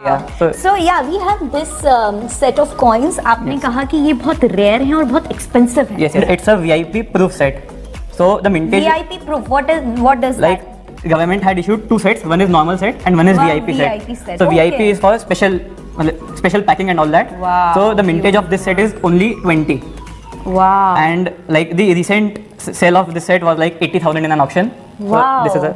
So yeah, we have this set of coins. आपने कहा कि ये बहुत रेयर हैं और बहुत एक्सपेंसिव हैं. Yes, it's a VIP proof set. So the mintage. VIP proof. What does like that? Government had issued two sets. One is normal set and one is VIP set. So okay. VIP is for special packing and all that. Wow. So the mintage of this set is only 20. Wow. And like the recent sale of this set was like 80,000 in an auction. Wow. So this is a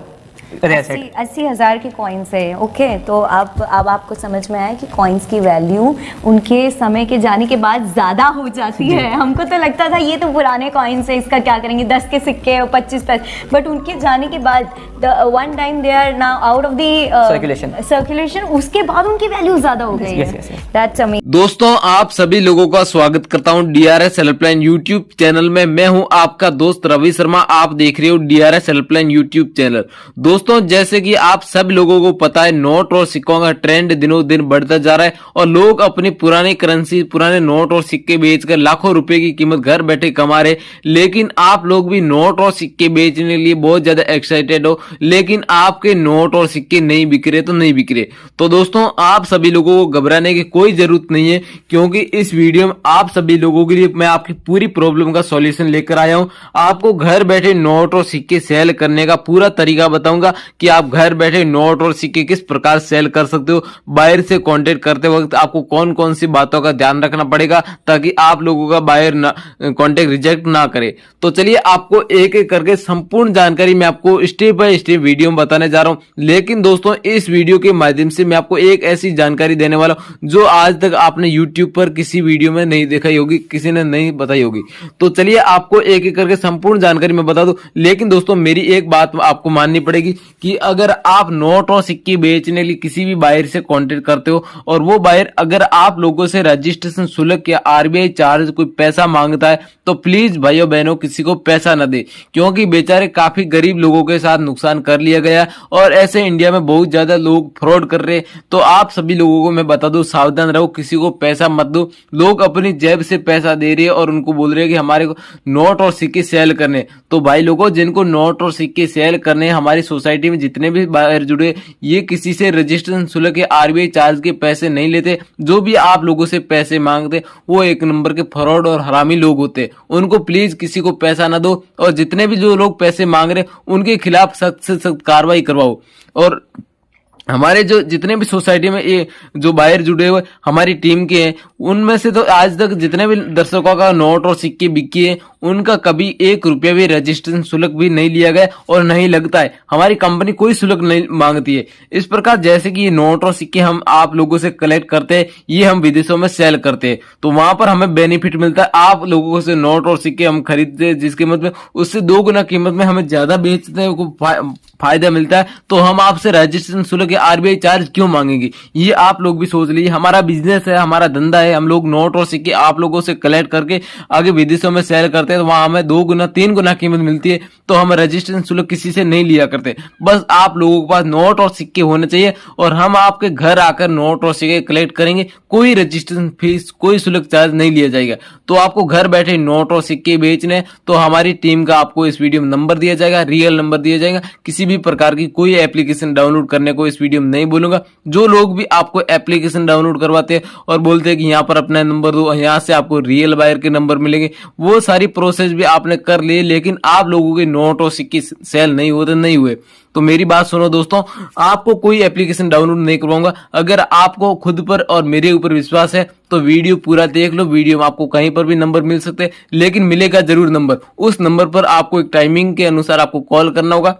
rare set. 80,000 के coins है. Okay, तो अब आपको समझ में आया कि coins की वैल्यू उनके समय के जाने के बाद ज़्यादा हो जाती है. हमको तो लगता था ये तो पुराने कॉइन्स है, इसका क्या करेंगे, 10 के सिक्के और 25 पैसे, बट उनके जाने के बाद one time they are now out of the circulation, उसके बाद उनकी वैल्यू ज़्यादा हो गई है. That's amazing. दोस्तों, आप सभी लोगों का स्वागत करता हूं DRS हेल्पलाइन यूट्यूब चैनल में. मैं हूं आपका दोस्त रवि शर्मा. आप देख रहे हो DRS हेल्पलाइन यूट्यूब चैनल. दोस्तों, जैसे कि आप सब लोगों को पता है, नोट और सिक्कों का ट्रेंड दिनों दिन बढ़ता जा रहा है और लोग अपनी पुरानी करेंसी, पुराने नोट और सिक्के बेचकर लाखों रुपए की कीमत घर बैठे कमा रहे. लेकिन आप लोग भी नोट और सिक्के बेचने के लिए बहुत ज्यादा एक्साइटेड हो, लेकिन आपके नोट और सिक्के नहीं बिक रहे तो नहीं बिक रहे. तो दोस्तों, आप सभी लोगों को घबराने की कोई जरूरत नहीं है, क्योंकि इस वीडियो में आप सभी लोगों के लिए मैं आपकी पूरी प्रॉब्लम का सॉल्यूशन लेकर आया हूं. आपको घर बैठे नोट और सिक्के सेल करने का पूरा तरीका बताऊंगा कि आप घर बैठे नोट और सिक्के किस प्रकार सेल कर सकते हो. बायर से कांटेक्ट करते वक्त आपको कौन कौन सी बातों का ध्यान रखना पड़ेगा ताकि आप लोगों का बायर कांटेक्ट रिजेक्ट ना करे. तो चलिए, आपको एक एक करके संपूर्ण जानकारी मैं आपको स्टेप बाय स्टेप वीडियो में बताने जा रहा हूं. लेकिन दोस्तों, इस वीडियो के माध्यम से मैं आपको एक ऐसी जानकारी देने वाला हूं जो आज तक आपने यूट्यूब पर किसी वीडियो में नहीं दिखाई होगी, किसी ने नहीं बताई होगी. तो चलिए, आपको एक एक करके संपूर्ण जानकारी मैं बता दूं. लेकिन दोस्तों, मेरी एक बात आपको माननी पड़ेगी कि अगर आप नोट और सिक्के बेचने के लिए किसी भी बायर से कांटेक्ट करते हो और वो बायर अगर आप लोगों से रजिस्ट्रेशन शुल्क या RBI चार्ज कोई पैसा मांगता है, तो प्लीज भाइयों बहनों किसी को पैसा न दे, क्योंकि बेचारे काफी गरीब लोगों के साथ नुकसान कर लिया गया और ऐसे इंडिया में बहुत ज्यादा लोग फ्रॉड कर रहे हैं. तो आप सभी लोगों को मैं बता दूं, सावधान रहो, किसी को पैसा मत दो. लोग अपनी जेब से पैसा दे रहे हैं और उनको बोल रहे हैं कि हमारे को नोट और सिक्के सेल करने. तो भाई लोगों, जिनको नोट और सिक्के सेल करने, हमारी सोसाइटी में जितने भी बायर जुड़े, ये किसी से रजिस्ट्रेशन शुल्क या RBI चार्ज के पैसे नहीं लेते. जो भी आप लोगों से पैसे मांगते वो एक नंबर के फ्रॉड और हरामी लोग होते. उनको प्लीज किसी को पैसा ना दो और जितने भी जो लोग पैसे मांग रहे उनके खिलाफ सख्त से सख्त कार्रवाई करवाओ. और हमारे जो जितने भी सोसाइटी में ये जो बायर जुड़े हुए हमारी टीम के हैं, उनमें से तो आज तक जितने भी दर्शकों का नोट और सिक्के बिके हैं, उनका कभी 1 रुपया भी रजिस्ट्रेशन शुल्क भी नहीं लिया गया और नहीं लगता है. हमारी कंपनी कोई शुल्क नहीं मांगती है. इस प्रकार जैसे कि ये नोट और सिक्के हम आप लोगों से कलेक्ट करते हैं, ये हम विदेशों में सेल करते हैं, तो वहां पर हमें बेनिफिट मिलता है. आप लोगों से नोट और सिक्के हम खरीदते हैं जिस कीमत में, उससे 2 गुना कीमत में हमें ज्यादा बेचते हैं, फायदा मिलता है. तो हम आपसे रजिस्ट्रेशन शुल्क RBI चार्ज क्यों मांगेंगे? ये आप लोग भी सोच लीजिए. हमारा बिजनेस है, हमारा धंधा है. हम लोग नोट और सिक्के आप लोगों से कलेक्ट करके आगे विदेशों में सेल करते हैं, तो वहां हमें 2 गुना 3 गुना कीमत मिलती है. तो हम रजिस्ट्रेशन शुल्क किसी से नहीं लिया करते. बस आप लोगों के पास नोट और सिक्के होने चाहिए और हम आपके घर आकर नोट और सिक्के कलेक्ट करेंगे. कोई रजिस्ट्रेशन फीस, कोई शुल्क चार्ज नहीं लिया जाएगा. तो आपको घर बैठे नोट और सिक्के बेचने, तो हमारी टीम का आपको इस वीडियो में नंबर दिया जाएगा, रियल नंबर दिया जाएगा. किसी भी प्रकार की कोई एप्लीकेशन डाउनलोड करने को इस वीडियो में नहीं बोलूंगा. जो लोग भी आपको एप्लीकेशन डाउनलोड करवाते हैं और बोलते हैं कि यहाँ पर अपना नंबर दो, यहाँ से आपको रियल बायर के नंबर मिलेंगे, वो सारी प्रोसेस भी आपने कर ली, लेकिन आप लोगों के नोट और सिक्के सेल नहीं होते, नहीं हुए. तो मेरी बात सुनो दोस्तों, आपको कोई एप्लीकेशन डाउनलोड नहीं करवाऊंगा. अगर आपको खुद पर और मेरे ऊपर विश्वास है तो वीडियो पूरा देख लो. वीडियो में आपको कहीं पर भी नंबर मिल सकते हैं, लेकिन मिलेगा जरूर नंबर. उस नंबर पर आपको एक टाइमिंग के अनुसार आपको कॉल करना होगा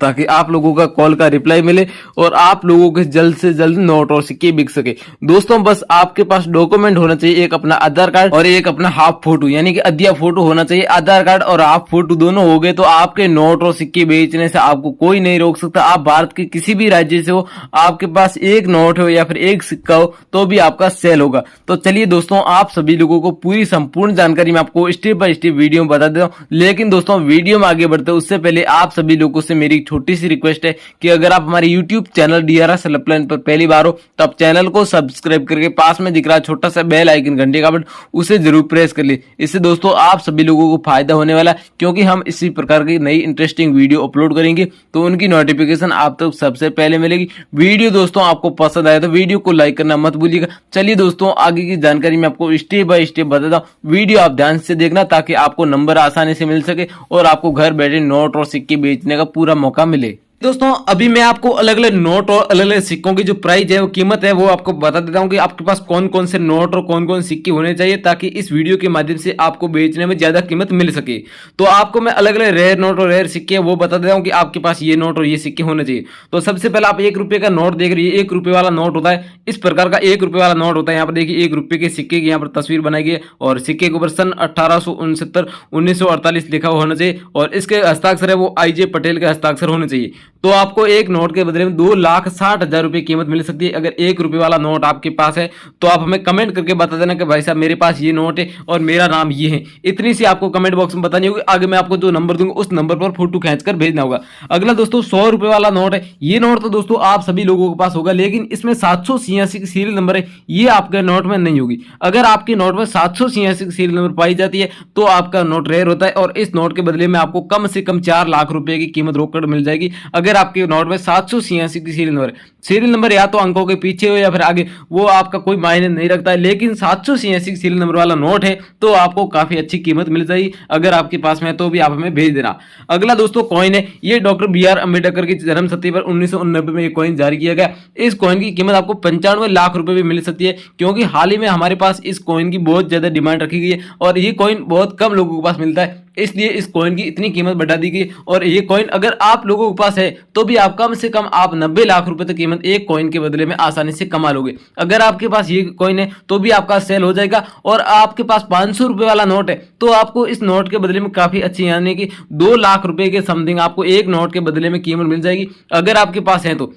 ताकि आप लोगों का कॉल का रिप्लाई मिले और आप लोगों के जल्द से जल्द नोट और सिक्के बिक सके. दोस्तों, बस आपके पास डॉक्यूमेंट होना चाहिए, एक अपना आधार कार्ड और एक अपना हाफ फोटो, यानी कि अद्या फोटो होना चाहिए. आधार कार्ड और हाफ फोटो दोनों हो गए तो आपके नोट और सिक्के बेचने से आपको कोई नहीं रोक सकता. आप भारत के किसी भी राज्य से हो, आपके पास एक नोट हो या फिर एक सिक्का हो तो भी आपका सेल होगा. तो चलिए दोस्तों, आप सभी लोगों को पूरी संपूर्ण जानकारी मैं आपको स्टेप बाय स्टेप वीडियो में बता देता हूँ. लेकिन दोस्तों, वीडियो में आगे बढ़ते उससे पहले आप सभी लोगों से मेरी एक छोटी सी रिक्वेस्ट है कि अगर आप हमारे यूट्यूब चैनल DRS हेल्पलाइन पर पहली बार हो तो आप चैनल को सब्सक्राइब करके पास में दिख रहा छोटा सा बेल आइकन घंटे का बटन उसे जरूर प्रेस कर ले। इससे दोस्तों आप सभी लोगों को फायदा होने वाला है, क्योंकि हम इसी प्रकार की नई इंटरेस्टिंग वीडियो अपलोड करेंगे तो उनकी नोटिफिकेशन आप तक सबसे पहले मिलेगी। वीडियो दोस्तों आपको पसंद आए तो वीडियो को लाइक करना मत भूलिएगा। चलिए दोस्तों आगे की जानकारी मैं आपको स्टेप बाय स्टेप बताता हूँ, वीडियो आप ध्यान से देखना ताकि आपको नंबर आसानी से मिल सके और आपको घर बैठे नोट और सिक्के बेचने का पूरा मौका मिले। दोस्तों अभी मैं आपको अलग अलग नोट और अलग अलग सिक्कों की जो प्राइस है वो कीमत है वो आपको बता देता हूं कि आपके पास कौन कौन से नोट और कौन कौन सिक्के होने चाहिए ताकि इस वीडियो के माध्यम से आपको बेचने में ज्यादा कीमत मिल सके। तो आपको मैं अलग अलग रेयर नोट और रेयर सिक्के वो बता देता हूँ कि आपके पास ये नोट और ये सिक्के होने चाहिए। तो सबसे पहले आप 1 रुपए का नोट देख रही है, 1 रुपए वाला नोट होता है इस प्रकार का 1 रुपए वाला नोट होता है। यहाँ पर देखिए 1 रुपए के सिक्के की यहाँ पर तस्वीर बनाई गई है और सिक्के के ऊपर सन 1869 1948 लिखा होना चाहिए और इसके हस्ताक्षर है वो IJ पटेल के हस्ताक्षर होने चाहिए। तो आपको एक नोट के बदले में 2,60,000 रुपए कीमत मिल सकती है। अगर 1 रुपए वाला नोट आपके पास है तो आप हमें कमेंट करके बता देना कि भाई साहब मेरे पास ये नोट है और मेरा नाम ये है। इतनी सी आपको कमेंट बॉक्स में बतानी होगी। आगे मैं आपको जो नंबर दूंगा उस नंबर पर फोटो खींचकर भेजना होगा। अगला दोस्तों 100 रुपए वाला नोट है। ये नोट तो दोस्तों आप सभी लोगों के पास होगा, लेकिन इसमें 786 की सीरियल नंबर है, ये आपके नोट में नहीं होगी। अगर आपके नोट में 786 की सीरियल नंबर पाई जाती है तो आपका नोट रेयर होता है और इस नोट के बदले में आपको कम से कम 4 लाख रुपए की कीमत रोकड़ मिल जाएगी। अगर आपके नोट में 786 की सीरियल नंबर या तो अंकों के पीछे हो या फिर आगे, वो आपका कोई मायने नहीं रखता है, लेकिन 786 सीरियल नंबर वाला नोट है तो आपको काफी अच्छी कीमत मिल जाएगी। अगर आपके पास में तो भी आप हमें भेज देना। अगला दोस्तों कॉइन है, ये डॉक्टर BR अम्बेडकर की जन्म शती पर 1989 में ये कॉइन जारी किया गया। इस कॉइन की कीमत आपको 95 लाख रुपए भी मिल सकती है, क्योंकि हाल ही में हमारे पास इस कॉइन की बहुत ज्यादा डिमांड रखी गई है और ये कॉइन बहुत कम लोगों के पास मिलता है, इसलिए इस कॉइन की इतनी कीमत बढ़ा दी गई। और ये कॉइन अगर आप लोगों के पास है तो भी आप कम से कम आप 90 लाख रुपए तक कीमत एक कॉइन के बदले में आसानी से कमा लोगे। अगर आपके पास ये कॉइन है तो भी आपका सेल हो जाएगा। और आपके पास 500 रुपए वाला नोट है तो आपको इस नोट के बदले में काफी अच्छी, यानी कि 2 लाख रुपए के समथिंग आपको एक नोट के बदले में कीमत मिल जाएगी अगर आपके पास है तो।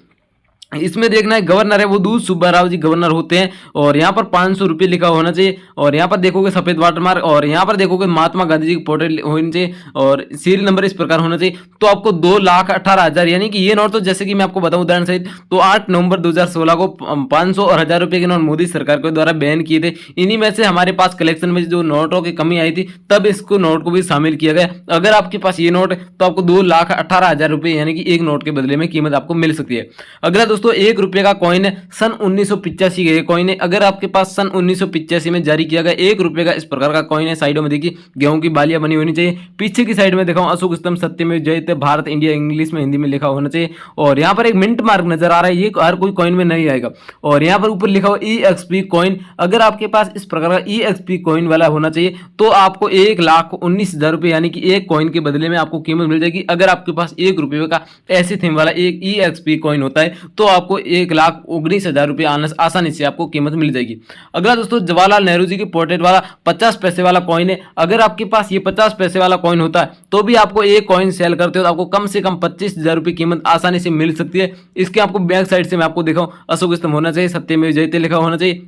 इसमें देखना है गवर्नर है वो दूध सुब्बाराव जी गवर्नर होते हैं और यहाँ पर 500 रुपये लिखा होना चाहिए और यहाँ पर देखोगे सफेद वाटरमार्क और यहाँ पर देखोगे महात्मा गांधी जी की पोर्ट्रेट होनी चाहिए और सीरियल नंबर इस प्रकार होना चाहिए। तो आपको 2,18,000 यानी कि ये नोट तो जैसे कि मैं आपको बताऊं उदाहरण सहित तो 8 नवंबर 2016 को 500 और 1000 रुपए के नोट मोदी सरकार के द्वारा बैन किए थे। इन्हीं में से हमारे पास कलेक्शन में जो नोटों की कमी आई थी तब इसको नोट को भी शामिल किया गया। अगर आपके पास ये नोट है तो आपको 2,18,000 रुपए यानी कि एक नोट के बदले में कीमत आपको मिल सकती है। अगला दोस्तों 1 रुपए का कॉइन है, सन 1985 का कॉइन है। अगर आपके पास सन 1985 में जारी किया गया 1 रुपए का इस प्रकार का कॉइन है, साइडों में देखिए गेहूं की बालियां बनी होनी चाहिए, पीछे की साइड में दिखाऊं अशोक स्तंभ सत्यमेव जयते भारत इंडिया इंग्लिश में हिंदी में लिखा होना चाहिए और यहाँ पर एक मिंट मार्क नजर आ रहा है, ये हर कोई कॉइन में नहीं आएगा। और यहाँ पर ऊपर लिखा हुआ EXP कॉइन, अगर आपके पास इस प्रकार का EXP कॉइन वाला होना चाहिए तो आपको 1,19,000 रुपए यानी कि एक कॉइन के बदले में आपको कीमत मिल जाएगी। अगर आपके पास 1 रुपए का ऐसे थीम वाला एक EXP कॉइन होता है तो आपको 1,19,000 रुपए आसानी से आपको कीमत मिल जाएगी। अगला दोस्तों जवाहरलाल नेहरू जी की पोर्ट्रेट वाला 50 पैसे वाला कॉइन है। अगर आपके पास ये 50 पैसे वाला कॉइन होता है तो भी आपको एक कॉइन सेल करते हो तो आपको कम से कम 25,000 रुपए कीमत आसानी से मिल सकती है। इसके आपको बैक साइड से मैं आपको दिखाऊं अशोक स्तंभ होना चाहिए, सत्यमेव जयते लिखा होना चाहिए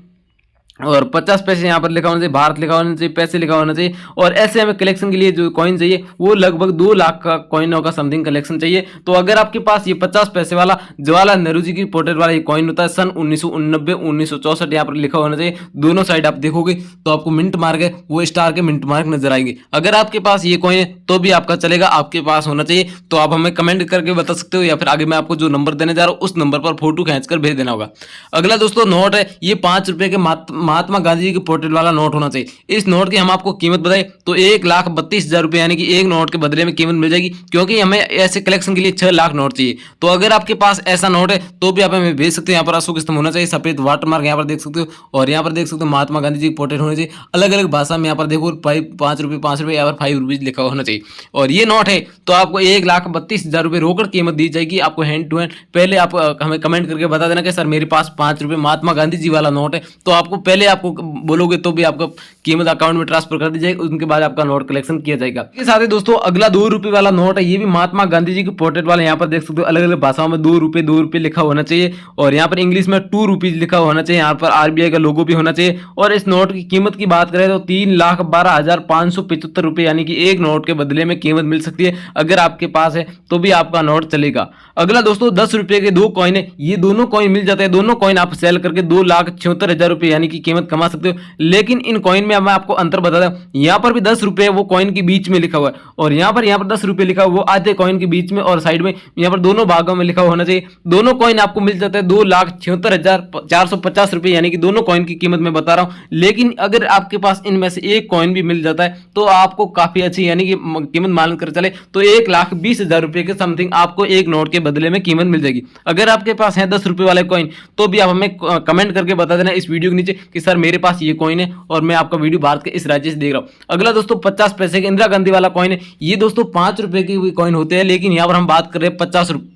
और 50 पैसे यहाँ पर लिखा होना चाहिए, भारत लिखा होना चाहिए, पैसे लिखा होना चाहिए। और ऐसे हमें कलेक्शन के लिए जो कॉइन चाहिए वो लगभग 2 लाख का कॉइनों का समथिंग कलेक्शन चाहिए। तो अगर आपके पास ये 50 पैसे वाला जवाहरलाल नेहरू जी की पोर्ट्रेट वाला ये कॉइन होता है सन 1989 1964 यहाँ पर लिखा होना चाहिए, दोनों साइड आप देखोगे तो आपको मिंट मार्क है वो स्टार के मिंट मार्क नजर आएंगे। अगर आपके पास ये कॉइन है तो भी आपका चलेगा, आपके पास होना चाहिए। तो आप हमें कमेंट करके बता सकते हो या फिर आगे मैं आपको जो नंबर देने जा रहा हूँ उस नंबर पर फोटो खींचकर भेज देना होगा। अगला दोस्तों नोट है, ये 5 रुपए के महात्मा गांधी जी के पोर्ट्रेट वाला नोट होना चाहिए। इस नोट की हम आपको कीमत बताएं तो 1,32,000 रुपए यानी कि एक नोट के बदले में कीमत मिल जाएगी, क्योंकि हमें ऐसे कलेक्शन के लिए 6 लाख नोट चाहिए। तो अगर आपके पास ऐसा नोट है तो भी आप हमें भेज सकते हैं। यहाँ पर अशोक स्तंभ होना चाहिए, सफेद वाटरमार्क यहाँ पर देख सकते हो और यहाँ पर देख सकते हो महात्मा गांधी जी की पोर्ट्रेट होना चाहिए। अलग अलग भाषा में यहाँ पर देखो 5 रुपए यहाँ पर 5 रुपीज लिखा होना चाहिए। और ये नोट है तो आपको 1,32,000 रुपए रोकड़ कीमत दी जाएगी आपको हैंड टू हैंड। पहले आप हमें कमेंट करके बता देना कि सर मेरे पास 5 रुपए महात्मा गांधी जी वाला नोट है, तो आपको पहले पहले आपको बोलोगे तो भी आपका कीमत अकाउंट में ट्रांसफर कर दी जाएगी, उनके बाद आपका नोट कलेक्शन किया जाएगा। इसके साथ ही दोस्तों अगला 2 रुपए वाला नोट है, ये भी महात्मा गांधी जी की पोर्ट्रेट वाला। यहाँ पर देख सकते हो अलग अलग भाषाओं में 2 रुपए लिखा होना चाहिए, और यहाँ पर इंग्लिश में 2 रुपीज लिखा होना चाहिए। यहाँ पर आरबीआई का लोगो भी होना चाहिए। और इस नोट की कीमत की बात करें तो 3,12,575 रुपए, यानी कि एक नोट के बदले में कीमत मिल सकती है। अगर आपके पास है तो भी आपका नोट चलेगा। अगला दोस्तों 10 रुपए के 2 कॉइन है, ये दोनों कॉइन मिल जाते हैं। दोनों कॉइन आप सेल करके 2,76,000 रुपए यानी कि कीमत कमा सकते हो। लेकिन इन कॉइन में मैं आपको अंतर बता दूं, यहाँ पर भी 10 रुपए वो कॉइन के बीच में लिखा हुआ है, और यहाँ पर 10 रुपए लिखा हुआ वो आधे कॉइन के बीच में और साइड में, यहाँ पर दोनों भागों में लिखा होना चाहिए। दोनों कॉइन आपको मिल जाता है 2,76,450 रुपए, यानी कि दोनों कॉइन की कीमत मैं बता रहा हूं। लेकिन अगर आपके पास इनमें से एक कॉइन भी मिल जाता है तो आपको काफी अच्छी यानी कि कीमत मान कर चले तो 1,20,000 रुपए के समथिंग आपको एक नोट के बदले में कीमत मिल जाएगी। अगर आपके पास है 10 रुपए वाले कॉइन तो भी आप हमें कमेंट करके बता देना इस वीडियो के नीचे कि सर मेरे पास ये कॉइन है और मैं आपका वीडियो भारत के इस राज्य से देख रहा हूं। अगला दोस्तों 50 पैसे के इंदिरा गांधी वाला कॉइन है। ये दोस्तों 5 रुपए के कॉइन होते हैं, लेकिन यहाँ पर हम बात कर रहे हैं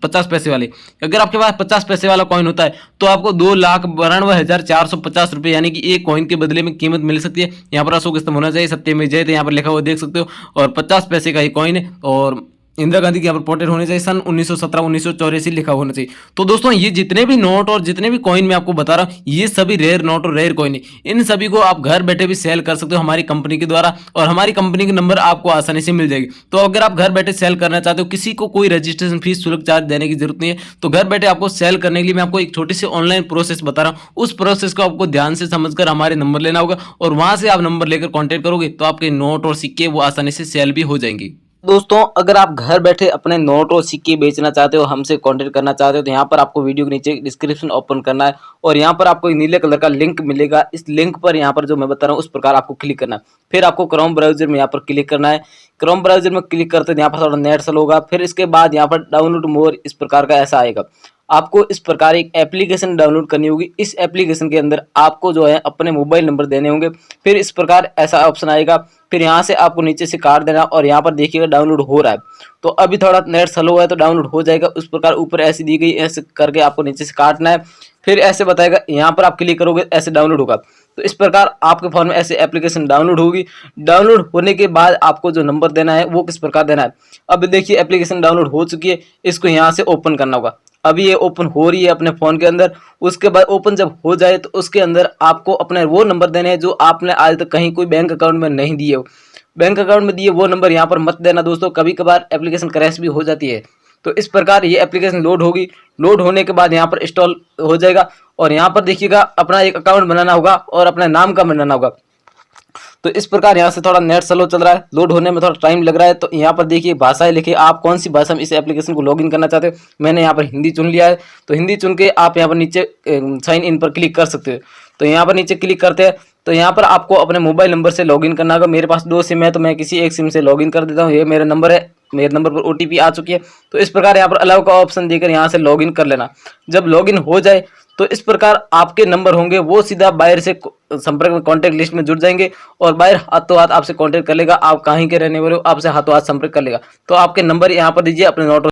50 पैसे वाले। अगर आपके पास 50 पैसे वाला कॉइन होता है तो आपको 2,92,450 रुपए यानी कि एक कॉइन के बदले में कीमत मिल सकती है। यहाँ पर अशोक स्तंभ होना चाहिए, सत्यमेव जयते यहाँ पर लिखा हुआ देख सकते हो, और 50 पैसे का ही कॉइन है। और इंदिरा गांधी की यहाँ पर पोर्ट्रेट होने चाहिए, सन 1917-1984 लिखा होना चाहिए। तो दोस्तों ये जितने भी नोट और जितने भी कॉइन मैं आपको बता रहा हूँ ये सभी रेयर नोट और रेयर कॉइन है। इन सभी को आप घर बैठे भी सेल कर सकते हो हमारी कंपनी के द्वारा, और हमारी कंपनी के नंबर आपको आसानी से मिल जाएगी। तो अगर आप घर बैठे सेल करना चाहते हो, किसी को कोई रजिस्ट्रेशन फीस शुल्क चार्ज देने की जरूरत नहीं है, तो घर बैठे आपको सेल करने के लिए मैं आपको एक छोटी सी ऑनलाइन प्रोसेस बता रहा हूँ। उस प्रोसेस को आपको ध्यान से समझकर हमारे नंबर लेना होगा, और वहां से आप नंबर लेकर कॉन्टेक्ट करोगे तो आपके नोट और सिक्के वो आसानी से सेल भी हो जाएंगे। दोस्तों अगर आप घर बैठे अपने नोट और सिक्के बेचना चाहते हो, हमसे कांटेक्ट करना चाहते हो, तो यहाँ पर आपको वीडियो के नीचे डिस्क्रिप्शन ओपन करना है, और यहाँ पर आपको नीले कलर का लिंक मिलेगा। इस लिंक पर यहाँ पर जो मैं बता रहा हूँ उस प्रकार आपको क्लिक करना है। फिर आपको क्रोम ब्राउजर में यहाँ पर क्लिक करना है। क्रोम ब्राउजर में क्लिक करते हैं यहाँ पर थोड़ा नेट स्लो होगा। फिर इसके बाद यहाँ पर डाउनलोड मोर इस प्रकार का ऐसा आएगा। आपको इस प्रकार एक एप्लीकेशन डाउनलोड करनी होगी। इस एप्लीकेशन के अंदर आपको जो है अपने मोबाइल नंबर देने होंगे। फिर इस प्रकार ऐसा ऑप्शन आएगा। फिर यहाँ से आपको नीचे से काट देना, और यहाँ पर देखिएगा डाउनलोड हो रहा है। तो अभी थोड़ा नेट स्लो है तो डाउनलोड हो जाएगा। उस प्रकार ऊपर ऐसी दी गई, ऐसे करके आपको नीचे से काटना है। फिर ऐसे बताएगा, यहाँ पर आप क्लिक करोगे ऐसे डाउनलोड होगा। तो इस प्रकार आपके फोन में ऐसे एप्लीकेशन डाउनलोड होगी। डाउनलोड होने के बाद आपको जो नंबर देना है वो किस प्रकार देना है। अब देखिए एप्लीकेशन डाउनलोड हो चुकी है, इसको यहाँ से ओपन करना होगा। अभी ये ओपन हो रही है अपने फ़ोन के अंदर। उसके बाद ओपन जब हो जाए तो उसके अंदर आपको अपने वो नंबर देने हैं जो आपने आज तक कहीं कोई बैंक अकाउंट में नहीं दिए हो। बैंक अकाउंट में दिए वो नंबर यहाँ पर मत देना दोस्तों, कभी कभार एप्लीकेशन क्रैश भी हो जाती है। तो इस प्रकार ये एप्लीकेशन लोड होगी। लोड होने के बाद यहाँ पर इंस्टॉल हो जाएगा, और यहाँ पर देखिएगा अपना एक अकाउंट बनाना होगा और अपने नाम का बनाना होगा। तो इस प्रकार यहाँ से थोड़ा नेट स्लो चल रहा है, लोड होने में थोड़ा टाइम लग रहा है। तो यहाँ पर देखिए भाषाएं लिखिए, आप कौन सी भाषा में इस एप्लीकेशन को लॉगिन करना चाहते हो। मैंने यहाँ पर हिंदी चुन लिया है, तो हिंदी चुन के आप यहाँ पर नीचे साइन इन पर क्लिक कर सकते हो। तो यहाँ पर नीचे क्लिक करते हैं तो यहाँ पर आपको अपने मोबाइल नंबर से लॉगिन करना होगा। मेरे पास 2 सिम है तो मैं किसी एक सिम से लॉगिन कर देता हूँ। ये मेरा नंबर है, मेरे नंबर पर OTP आ चुकी है। तो इस प्रकार यहाँ पर अलाउ का ऑप्शन देकर यहाँ से लॉगिन कर लेना। जब लॉगिन हो जाए तो इस प्रकार आपके नंबर होंगे वो सीधा बायर से संपर्क में कॉन्टैक्ट लिस्ट में जुड़ जाएंगे, और बायर हाथों हाथ आपसे कॉन्टैक्ट कर लेगा। आप कहीं के रहने वाले हो, आपसे हाथों हाथ संपर्क कर लेगा। तो आपके नंबर यहाँ पर दीजिए अपने नोट